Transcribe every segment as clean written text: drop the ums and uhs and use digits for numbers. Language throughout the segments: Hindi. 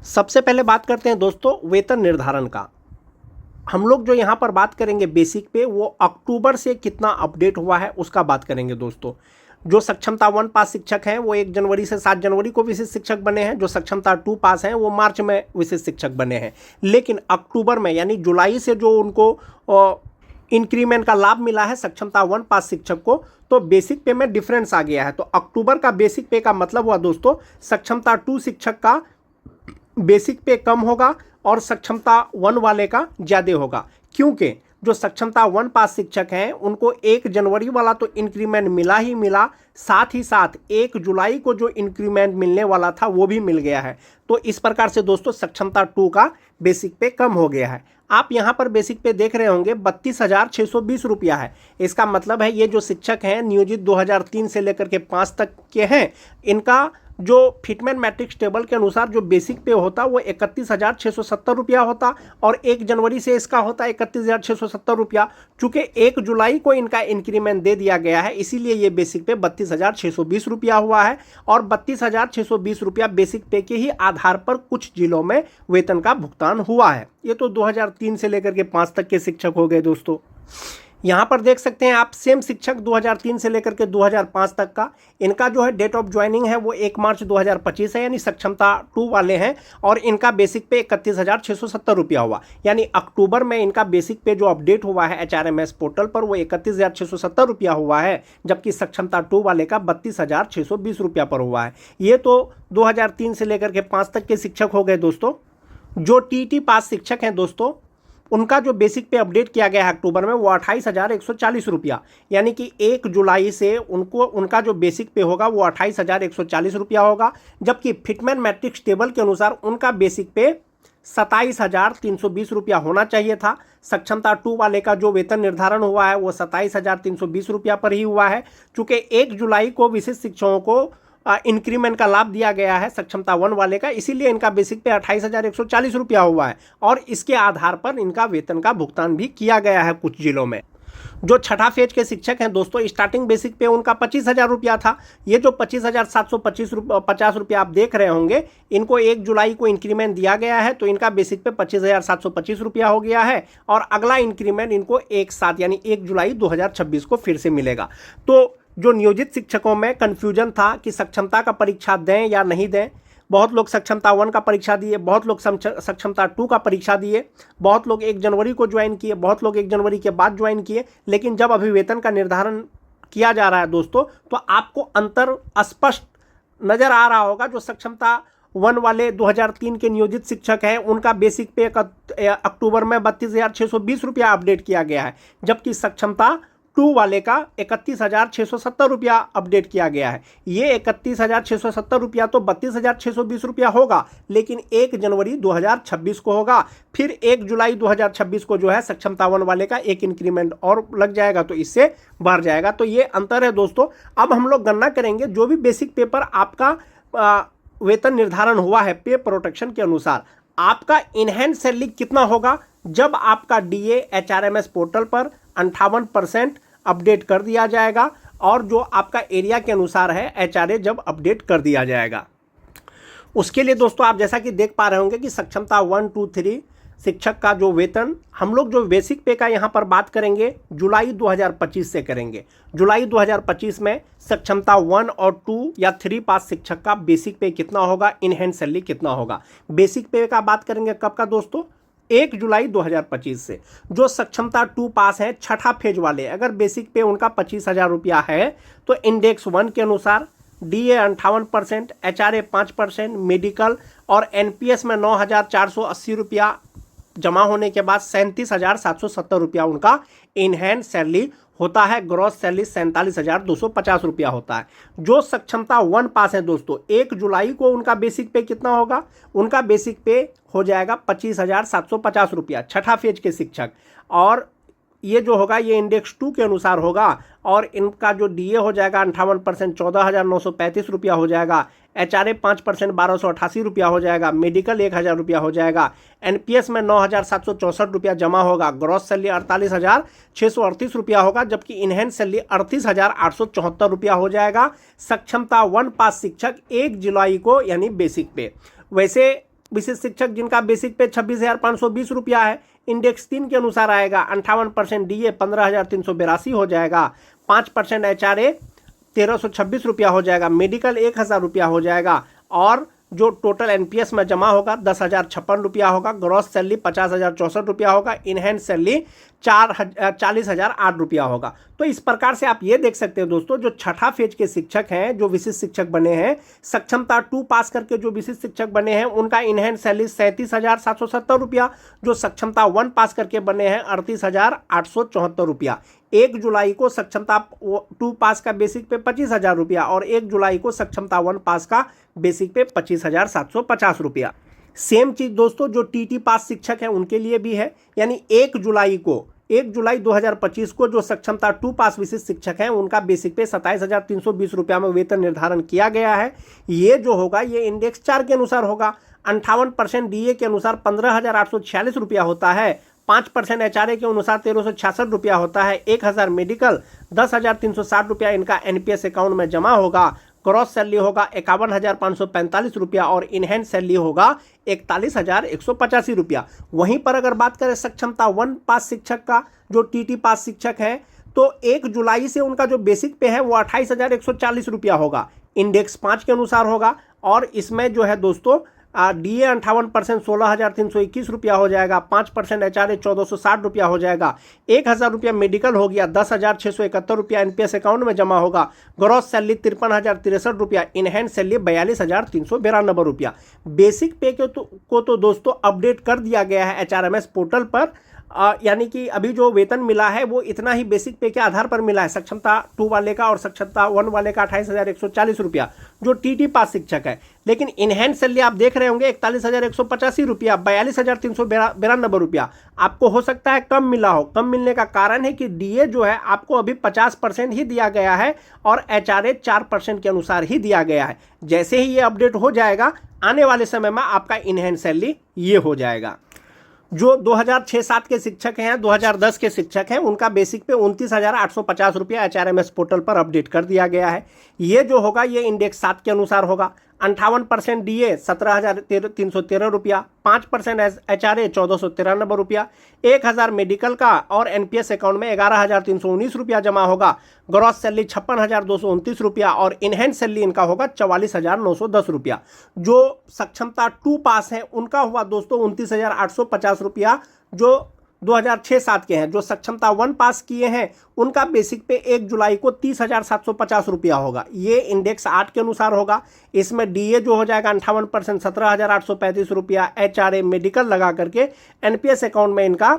सबसे पहले बात करते हैं दोस्तों वेतन निर्धारण का। हम लोग जो यहाँ पर बात करेंगे बेसिक पे, वो अक्टूबर से कितना अपडेट हुआ है उसका बात करेंगे दोस्तों। जो सक्षमता 1 पास शिक्षक हैं वो 1 जनवरी से 7 जनवरी को विशिष्ट शिक्षक बने हैं। जो सक्षमता 2 पास हैं वो मार्च में विशिष्ट शिक्षक बने हैं। लेकिन अक्टूबर में यानी जुलाई से जो उनको इंक्रीमेंट का लाभ मिला है सक्षमता 1 पास शिक्षक को, तो बेसिक पे में डिफरेंस आ गया है। तो अक्टूबर का बेसिक पे का मतलब हुआ दोस्तों सक्षमता 2 शिक्षक का बेसिक पे कम होगा और सक्षमता 1 वाले का ज़्यादा होगा, क्योंकि जो सक्षमता 1 पास शिक्षक हैं उनको 1 जनवरी वाला तो इंक्रीमेंट मिला ही मिला, साथ ही साथ 1 जुलाई को जो इंक्रीमेंट मिलने वाला था वो भी मिल गया है। तो इस प्रकार से दोस्तों सक्षमता 2 का बेसिक पे कम हो गया है। आप यहाँ पर बेसिक पे देख रहे होंगे 32,620 रुपया है। इसका मतलब है ये जो शिक्षक हैं नियोजित 2003 से लेकर के 5 तक के हैं, इनका जो फिटमेंट मैट्रिक्स टेबल के अनुसार जो बेसिक पे होता वो 31,670 रुपया होता और 1 जनवरी से इसका होता 31,670 रुपया। चूँकि 1 जुलाई को इनका इंक्रीमेंट दे दिया गया है इसीलिए ये बेसिक पे 32,620 रुपया हुआ है। और 32,620 रुपया बेसिक पे के ही आधार पर कुछ जिलों में वेतन का भुगतान हुआ है। ये तो 2003 से लेकर के 5 तक के शिक्षक हो गए दोस्तों। यहाँ पर देख सकते हैं आप सेम शिक्षक 2003 से लेकर के 2005 तक का, इनका जो है डेट ऑफ ज्वाइनिंग है वो 1 मार्च 2025 है, यानी सक्षमता 2 वाले हैं और इनका बेसिक पे 31,670 रुपया हुआ। यानी अक्टूबर में इनका बेसिक पे जो अपडेट हुआ है HRMS पोर्टल पर वो 31,670 रुपया हुआ है, जबकि सक्षमता 2 वाले का 32,620 रुपया पर हुआ है। ये तो 2003 से लेकर के 5 तक के शिक्षक हो गए दोस्तों। जो TT पास शिक्षक हैं दोस्तों उनका जो बेसिक पे अपडेट किया गया है अक्टूबर में वो 28,140 रुपया, यानी कि 1 जुलाई से उनका जो बेसिक पे होगा वो 28,140 रुपया होगा। जबकि फिटमेंट मैट्रिक्स टेबल के अनुसार उनका बेसिक पे 27,320 रुपया होना चाहिए था। सक्षमता 2 वाले का जो वेतन निर्धारण हुआ है वो 27,320 रुपया पर ही हुआ है। चूँकि 1 जुलाई को विशिष्ट शिक्षकों को इंक्रीमेंट का लाभ दिया गया है सक्षमता 1 वाले का, इसीलिए इनका बेसिक पे 28,140 रुपया हुआ है और इसके आधार पर इनका वेतन का भुगतान भी किया गया है कुछ जिलों में। जो छठा फेज के शिक्षक हैं दोस्तों स्टार्टिंग बेसिक पे उनका 25,000 रुपया था। ये जो 25,750 रुपया आप देख रहे होंगे, इनको 1 जुलाई को इंक्रीमेंट दिया गया है तो इनका बेसिक पे 25,725 रुपया हो गया है और अगला इंक्रीमेंट इनको एक साथ यानी 1 जुलाई 2026 को फिर से मिलेगा। तो जो नियोजित शिक्षकों में कन्फ्यूजन था कि सक्षमता का परीक्षा दें या नहीं दें, बहुत लोग सक्षमता 1 का परीक्षा दिए, बहुत लोग सक्षमता 2 का परीक्षा दिए, बहुत लोग 1 जनवरी को ज्वाइन किए, बहुत लोग 1 जनवरी के बाद ज्वाइन किए। लेकिन जब अभी वेतन का निर्धारण किया जा रहा है दोस्तों तो आपको अंतर स्पष्ट नज़र आ रहा होगा। जो सक्षमता 1 वाले 2003 के नियोजित शिक्षक हैं उनका बेसिक पे अक्टूबर में 32,620 रुपया अपडेट किया गया है, जबकि सक्षमता 2 वाले का 31,670 रुपया अपडेट किया गया है। ये 31,670 रुपया तो 32,620 रुपया होगा, लेकिन 1 जनवरी 2026 को होगा। फिर 1 जुलाई 2026 को जो है सक्षमता 1 वाले का 1 इंक्रीमेंट और लग जाएगा तो इससे बढ़ जाएगा। तो ये अंतर है दोस्तों। अब हम लोग गणना करेंगे जो भी बेसिक पे पर आपका वेतन निर्धारण हुआ है पे प्रोटेक्शन के अनुसार, आपका इनहैंड सैलरी कितना होगा जब आपका DA HRMS पोर्टल पर 58% अपडेट कर दिया जाएगा और जो आपका एरिया के अनुसार है HRA जब अपडेट कर दिया जाएगा। उसके लिए दोस्तों आप जैसा कि देख पा रहे होंगे कि सक्षमता 1, 2, 3 शिक्षक का जो वेतन हम लोग जो बेसिक पे का यहाँ पर बात करेंगे जुलाई 2025 से करेंगे। जुलाई 2025 में सक्षमता 1 और 2 या 3 पास शिक्षक का बेसिक पे कितना होगा, इन हैंड सैलरी कितना होगा। बेसिक पे का बात करेंगे कब का दोस्तों, 1 जुलाई 2025 से। जो सक्षमता 2 पास है छठा फेज वाले, अगर बेसिक पे उनका 25,000 रुपया है तो इंडेक्स 1 के अनुसार DA 58%, HRA 5%, मेडिकल और NPS में 9,480 रुपया जमा होने के बाद 37,770 रुपया उनका इन हैंड सैलरी होता है। ग्रॉस सैलरी 47,250 रुपया होता है। जो सक्षमता 1 पास है दोस्तों 1 जुलाई को उनका बेसिक पे कितना होगा, उनका बेसिक पे हो जाएगा 25,750 रुपया छठा फेज के शिक्षक। और ये जो होगा ये इंडेक्स 2 के अनुसार होगा और इनका जो DA हो जाएगा 58% 14,935 रुपया हो जाएगा। HRA 5% 1,288 रुपया हो जाएगा। मेडिकल 1,000 रुपया हो जाएगा। NPS में 9,764 रुपया जमा होगा। ग्रॉस सैलरी 48,638 रुपया होगा, जबकि इनहैंड सैलरी 38,874 रुपया हो जाएगा। सक्षमता 1 पास शिक्षक 1 जुलाई को यानी बेसिक पे। वैसे विशिष्ट शिक्षक जिनका बेसिक पे 26,520 रुपया है, इंडेक्स 3 के अनुसार आएगा। 58% DA 15,382 हो जाएगा। 5% HRA 1,326 रुपया हो जाएगा। मेडिकल 1,000 रुपया हो जाएगा। और जो टोटल NPS में जमा होगा 10,056 रुपया होगा। ग्रॉस सैलरी 50,064 रुपया होगा। इनहैंड सैलरी 40,008 रुपया होगा। तो इस प्रकार से आप ये देख सकते हैं दोस्तों, जो छठा फेज के शिक्षक हैं, जो विशिष्ट शिक्षक बने हैं, सक्षमता 2 पास करके जो विशिष्ट शिक्षक बने हैं, उनका इनहैंड सैलरी 37,770 रुपया। जो सक्षमता 1 पास करके बने हैं 38,874 रुपया। 1 जुलाई को सक्षमता 2 पास का बेसिक पे 25,000 रुपया और 1 जुलाई को सक्षमता 1 पास का बेसिक पे 25,750 रुपया। सेम चीज दोस्तों जो TT पास शिक्षक हैं उनके लिए भी है। यानी 1 जुलाई 2025 को जो सक्षमता 2 पास विशिष्ट शिक्षक हैं उनका बेसिक पे 27,320 रुपया में वेतन निर्धारण किया गया है। ये जो होगा ये इंडेक्स 4 के अनुसार होगा। 58% DA के अनुसार 15,846 रुपया होता है। 5% HRA के अनुसार 1,366 रुपया होता है। 1,000 मेडिकल 10,360 रुपया इनका NPS अकाउंट में जमा होगा। क्रॉस सैलरी होगा 51,545 रुपया और इनहैंड सैलरी होगा 41,185 रुपया। वहीं पर अगर बात करें सक्षमता 1 पास शिक्षक का, जो TT पास शिक्षक है, तो 1 जुलाई से उनका जो बेसिक पे है वो 28,140 रुपया होगा। इंडेक्स 5 के अनुसार होगा। और इसमें जो है दोस्तों DA 58% 16,321 रुपया हो जाएगा। 5% HRA 1,460 रुपया हो जाएगा। 1,000 रुपया मेडिकल हो गया। 10,671 रुपया NPS अकाउंट में जमा होगा। ग्रॉस सैलरी 53,063 रुपया। इनहैंड सैलरी 42,392 रुपया। बेसिक पे को तो दोस्तों अपडेट कर दिया गया है HRMS पोर्टल पर। यानी कि अभी जो वेतन मिला है वो इतना ही बेसिक पे के आधार पर मिला है। सक्षमता 2 वाले का और सक्षमता 1 वाले का 28,140 रुपया जो TT पास शिक्षक है। लेकिन इनहैंड सैलरी आप देख रहे होंगे 41,185 रुपया, 42,392 रुपया। आपको हो सकता है कम मिला हो। कम मिलने का कारण है कि DA जो है आपको अभी 50% ही दिया गया है और HRA 4% के अनुसार ही दिया गया है। जैसे ही ये अपडेट हो जाएगा आने वाले समय में आपका इनहैंड सैलरी ये हो जाएगा। जो 2006-7 के शिक्षक हैं, 2010 के शिक्षक हैं, उनका बेसिक पे 29,850 रुपया HRMS पोर्टल पर अपडेट कर दिया गया है। ये जो होगा ये इंडेक्स 7 के अनुसार होगा। 58% DA 17,313 रुपया। 5% HRA 1,493 रुपया। 1,000 मेडिकल का और NPS अकाउंट में 11,319 रुपया जमा होगा। ग्रॉस सैलरी 56,229 रुपया और इनहैंड सैलरी इनका होगा 44,910 रुपया। जो सक्षमता 2 पास हैं उनका हुआ दोस्तों 29,850 रुपया। जो 2006-7 के हैं, जो सक्षमता 1 पास किए हैं उनका बेसिक पे 1 जुलाई को 30,750 रुपया होगा। ये इंडेक्स 8 के अनुसार होगा। इसमें DA जो हो जाएगा 58% 17,835 रुपया। HRA मेडिकल लगा करके NPS अकाउंट में इनका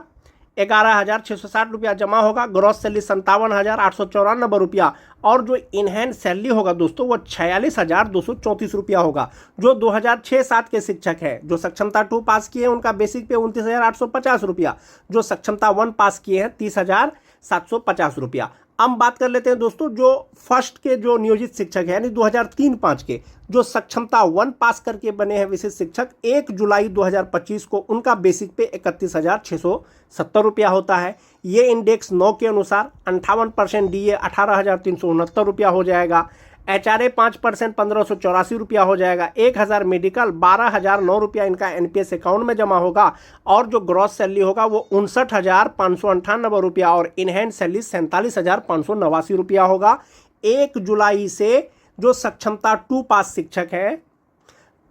11,660 रुपया जमा होगा। ग्रॉस सैलरी 57,894 रुपया और जो इनहैंड सैलरी होगा दोस्तों वो 46,234 रुपया होगा। जो 2006-7 के शिक्षक हैं, जो सक्षमता 2 पास किए हैं उनका बेसिक पे 29,850 रुपया। जो सक्षमता 1 पास किए हैं 30,750 रुपया। अब बात कर लेते हैं दोस्तों जो फर्स्ट के जो नियोजित शिक्षक है यानी 2003-5 के जो सक्षमता 1 पास करके बने हैं विशिष्ट शिक्षक, 1 जुलाई 2025 को उनका बेसिक पे 31,670 रुपया होता है। ये इंडेक्स 9 के अनुसार। 58% DA 18,369 रुपया हो जाएगा। HRA 5% 1,584 रुपया हो जाएगा। 1,000 मेडिकल 12,009 रुपया इनका NPS अकाउंट में जमा होगा और जो ग्रॉस सैलरी होगा वो 59,598 रुपया और इनहैंड सैलरी 47,589 रुपया होगा। 1 जुलाई से जो सक्षमता 2 पास शिक्षक है,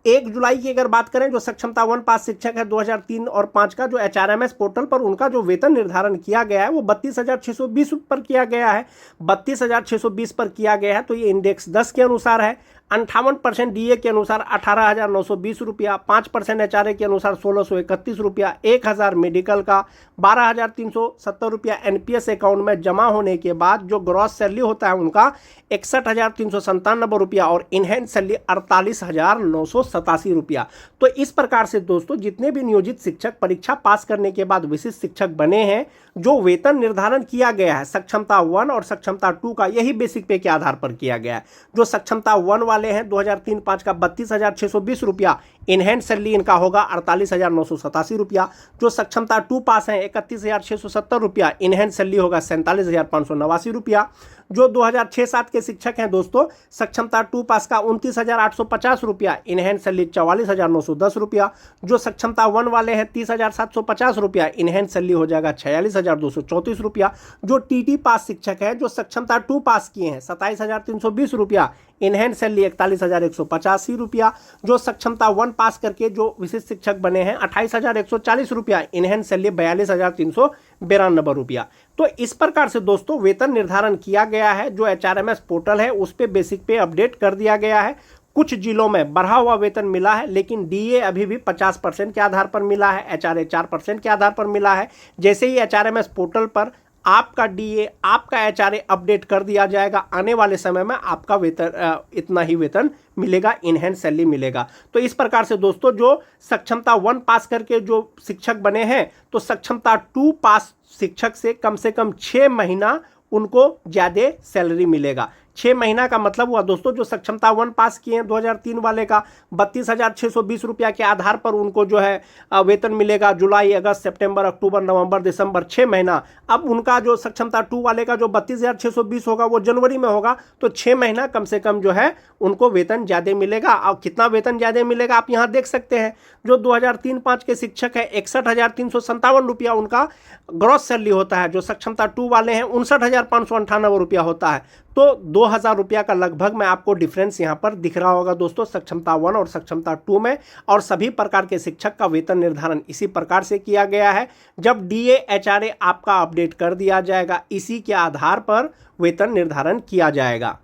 1 जुलाई की अगर बात करें जो सक्षमता 1 पास शिक्षक है 2003 और 5 का जो HRMS पोर्टल पर उनका जो वेतन निर्धारण किया गया है वो 32,620 पर किया गया है। 32,620 पर किया गया है तो ये इंडेक्स 10 के अनुसार है। 58% DA के अनुसार 18,920 रुपया। 5% HRA के अनुसार 1,631 रुपया। 1,000 मेडिकल का 12,370 रुपया NPS अकाउंट में जमा होने के बाद जो ग्रॉस सैलरी होता है उनका 61,397 रुपया और इनहैंड सैलरी 48,987 रुपया। तो इस प्रकार से दोस्तों जितने भी नियोजित शिक्षक परीक्षा पास करने के बाद विशिष्ट शिक्षक बने हैं, जो वेतन निर्धारण किया गया है सक्षमता 1 और सक्षमता 2 का यही बेसिक पे के आधार पर किया गया है। जो सक्षमता 1 वाले हैं 2003-5 का 32,620 रुपया, इनहैंड सैलरी इनका होगा 48,987 रुपया। जो सक्षमता 2 पास हैं 31,670 रुपया, इनहैंड सैलरी होगा 47,589 रुपया। जो 2006-07 के शिक्षक हैं दोस्तों, सक्षमता 2 पास का 29,850 रुपया, इनहैंड सैलरी 44,910 रुपया। जो सक्षमता 1 वाले हैं 30,750 रुपया, इनहैंड सैलरी हो जाएगा 46,234 रुपया। जो टीटी पास शिक्षक है जो सक्षमता 2 पास किए हैं 27,320 रुपया, इनहैंड सैलरी 41,185 रुपया। जो सक्षमता 1 पास करके जो विशिष्ट शिक्षक बने हैं 28,140 रुपया, इनहैंड सैलरी 42,392 रुपया। तो इस प्रकार से दोस्तों वेतन निर्धारण किया गया है। जो HRMS पोर्टल है उस पे बेसिक पे अपडेट कर दिया गया है। कुछ जिलों में बढ़ा हुआ वेतन मिला है, लेकिन DA अभी भी 50% के आधार पर मिला है, HRA 4% के आधार पर मिला है। जैसे ही HRMS पोर्टल पर आपका DA, आपका HRA अपडेट कर दिया जाएगा, आने वाले समय में आपका वेतन इतना ही वेतन मिलेगा, इनहैंड सैलरी मिलेगा। तो इस प्रकार से दोस्तों जो सक्षमता 1 पास करके जो शिक्षक बने हैं, तो सक्षमता 2 पास शिक्षक से कम 6 महीना उनको ज़्यादा सैलरी मिलेगा। 6 महीना का मतलब हुआ दोस्तों, जो सक्षमता 1 पास किए हैं 2003 वाले का 32,620 रुपया के आधार पर उनको जो है वेतन मिलेगा। जुलाई, अगस्त, सितंबर, अक्टूबर, नवंबर, दिसंबर 6 महीना। अब उनका जो सक्षमता 2 वाले का जो 32,620 होगा वो जनवरी में होगा, तो 6 महीना कम से कम जो है उनको वेतन ज़्यादा मिलेगा। और कितना वेतन ज़्यादा मिलेगा आप यहाँ देख सकते हैं। जो 2003-05 के शिक्षक है 61,357 रुपया उनका ग्रॉस सैलरी होता है। जो सक्षमता 2 वाले हैं 59,598 रुपया होता है। तो 2,000 रुपया का लगभग में आपको डिफरेंस यहाँ पर दिख रहा होगा दोस्तों, सक्षमता 1 और सक्षमता 2 में। और सभी प्रकार के शिक्षक का वेतन निर्धारण इसी प्रकार से किया गया है। जब DA HRA आपका अपडेट कर दिया जाएगा, इसी के आधार पर वेतन निर्धारण किया जाएगा।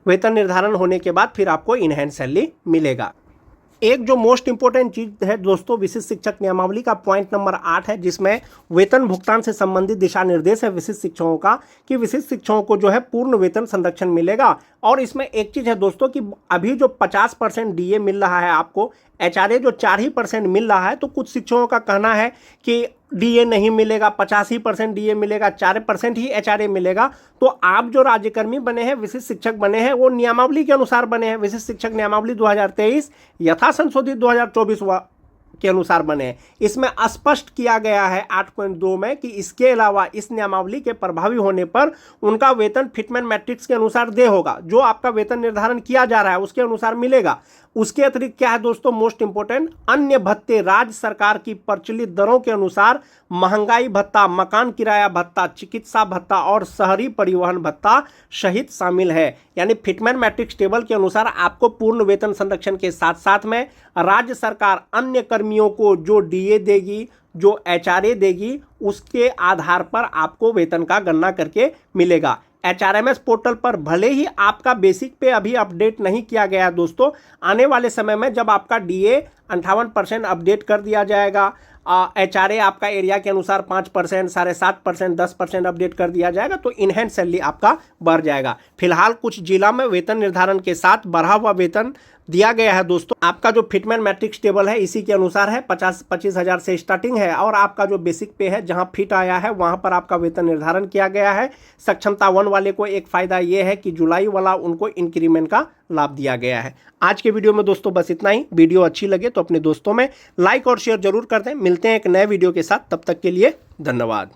वेतन निर्धारण होने के बाद फिर आपको इनहैंड सैलरी मिलेगा। एक जो मोस्ट इंपोर्टेंट चीज़ है दोस्तों, विशिष्ट शिक्षक नियमावली का पॉइंट नंबर 8 है, जिसमें वेतन भुगतान से संबंधित दिशा निर्देश है विशिष्ट शिक्षकों का, कि विशिष्ट शिक्षकों को जो है पूर्ण वेतन संरक्षण मिलेगा। और इसमें एक चीज़ है दोस्तों कि अभी जो 50% DA मिल रहा है आपको, HRA जो 4% मिल रहा है, तो कुछ शिक्षकों का कहना है कि DA नहीं मिलेगा, 85% DA मिलेगा, 4% ही HRA मिलेगा। तो आप जो राज्यकर्मी बने हैं, विशिष्ट शिक्षक बने हैं, वो नियमावली के अनुसार बने हैं। विशिष्ट शिक्षक नियमावली 2023 यथा संशोधित 2024 के अनुसार बने हैं। इसमें स्पष्ट किया गया है 8.2 में कि इसके अलावा इस नियमावली के प्रभावी होने पर उनका वेतन फिटमेंट मैट्रिक्स के अनुसार दे होगा। जो आपका वेतन निर्धारण किया जा रहा है उसके अनुसार मिलेगा। उसके अतिरिक्त क्या है दोस्तों, मोस्ट इंपोर्टेंट, अन्य भत्ते राज्य सरकार की प्रचलित दरों के अनुसार महंगाई भत्ता, मकान किराया भत्ता, चिकित्सा भत्ता और शहरी परिवहन भत्ता सहित शामिल है। यानी फिटमेंट मैट्रिक्स टेबल के अनुसार आपको पूर्ण वेतन संरक्षण के साथ साथ में राज्य सरकार अन्य कर्मियों को जो DA देगी, जो HRA देगी, उसके आधार पर आपको वेतन का गणना करके मिलेगा। HRMS पोर्टल पर भले ही आपका बेसिक पे अभी अपडेट नहीं किया गया दोस्तों, आने वाले समय में जब आपका DA 58% अपडेट कर दिया जाएगा, HRA आपका एरिया के अनुसार 5%, 7.5%, 10% अपडेट कर दिया जाएगा, तो इनहैंड सैलरी आपका बढ़ जाएगा। फिलहाल कुछ जिला में वेतन निर्धारण के साथ बढ़ा हुआ वेतन दिया गया है दोस्तों। आपका जो फिटमेंट मैट्रिक्स टेबल है इसी के अनुसार है, 25,000 से स्टार्टिंग है। और आपका जो बेसिक पे है, जहां फिट आया है वहां पर आपका वेतन निर्धारण किया गया है। सक्षमता 1 वाले को एक फ़ायदा ये है कि जुलाई वाला उनको इंक्रीमेंट का लाभ दिया गया है। आज के वीडियो में दोस्तों बस इतना ही। वीडियो अच्छी लगे तो अपने दोस्तों में लाइक और शेयर जरूर कर दें। मिलते हैं एक नए वीडियो के साथ, तब तक के लिए धन्यवाद।